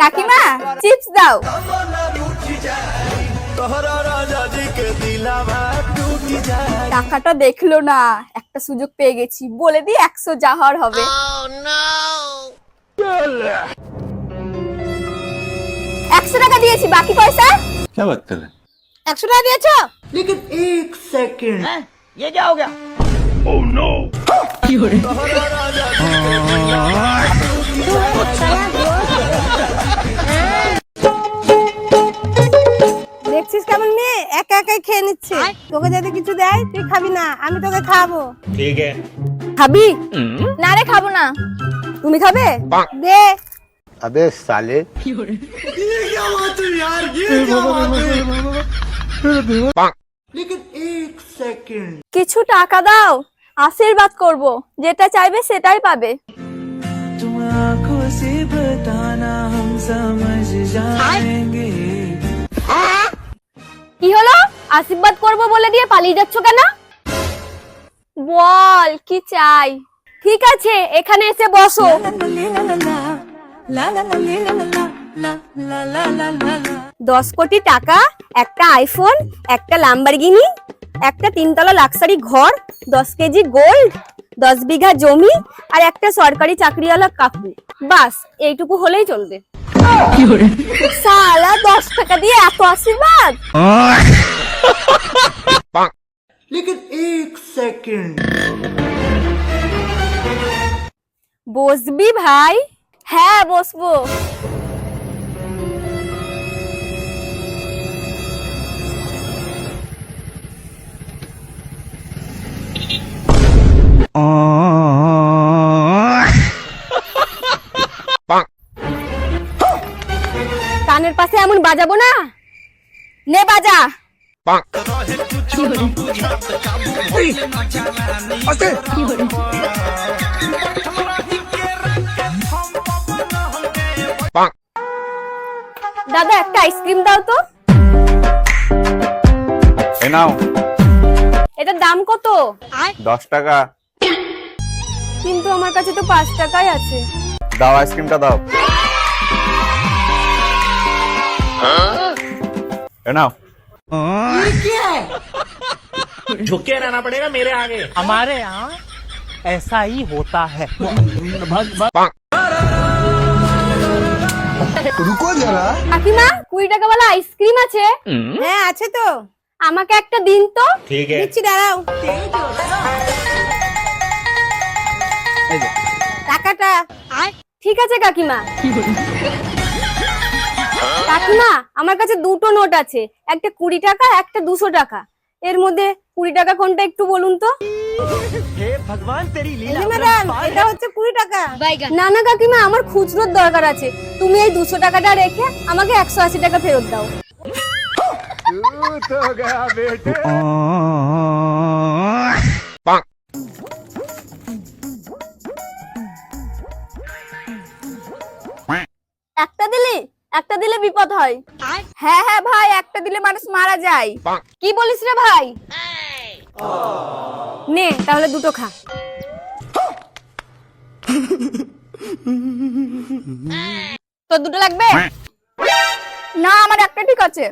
কাকিমা চিপস দাও। টাকাটা দেখলো না, একটা সুযোগ পেয়ে গেছি, বলে দি 100 যাহার হবে। 100 টাকা দিয়েছি, বাকি পয়সা? क्या बात कर रहे हैं? 100 টাকা দিয়েছো? लेकिन एक सेकंड ये क्या हो गया? দেখছিস কেমন মেয়ে একা একাই খেয়ে নিচ্ছে। তোকে যদি কিছু দেয় তুই খাবি না, আমি তোকে খাবো। ठीक है। খাবি? না রে, খাবো না। তুমি খাবে? দে। अबे साले लेकिन एक सेकंड কিছু টাকা দাও, আশীর্বাদ করব, যেটা চাইবে সেটাই পাবে। तुम आंखों से बताना हम समझ जाएंगे। কি হলো? আশীর্বাদ করব বলে দিয়ে পালিয়ে যাচ্ছ কেন? বল কি চাই? ঠিক আছে, এখানে এসে বসো। 10 কোটি টাকা, একটা আইফোন, একটা লাম্বরগিনি, একটা 3 তলা লাক্সারি ঘর, 10 কেজি গোল্ড, 10 বিঘা জমি আর একটা সরকারি চাকরিওয়ালা কাকু। বাস এইটুকু হলেই চলবে। সালা 10 টাকা দিয়ে এত আশীর্বাদ? लेकिन एक सेकंड বসবি ভাই? হ্যাঁ বসবো। কানের পাশে এমন বাজাবো না, নে বাজা। দাদা একটা আইসক্রিম দাও তো। এ নাও এটার দাম কত? 10 টাকা কিন্তু আমার কাছে তো 5 টাকাই আছে। দাও, আইসক্রিমটা দাও। এ নাও। झुक के रहना पड़ेगा मेरे आगे। हमारे यहाँ ऐसा ही होता है। रुको जरा। কাকিমা 20 টাকাওয়ালা আইসক্রিম আছে? হ্যাঁ আছে তো। আমাকে একটা দিন তো। ठीक है। দিচ্ছি, দাঁড়াও। টাকাটা। ঠিক আছে কাকিমা। কাকিমা আমার কাছে দুটো নোট আছে, একটা 20 টাকা, একটা 200 টাকা। এর মধ্যে 20 টাকা কোনটা একটু বলুন তো। हे भगवान तेरी এই लीला। যে ম্যাডাম, এটা হচ্ছে 20 টাকা। না না কাকিমা, আমার খুচরোর দরকার আছে। তুমি এই 200 টাকাটা রেখে আমাকে 180 টাকা ফেরত দাও। একটা দিলি? একটা দিলে বিপদ হয়। হ্যাঁ হ্যাঁ ভাই, একটা দিলে মানুষ মারা যায়। কি বলিস রে ভাই? নে তাহলে দুটো খা। তোর দুটো লাগবে? না আমার একটা ঠিক আছে।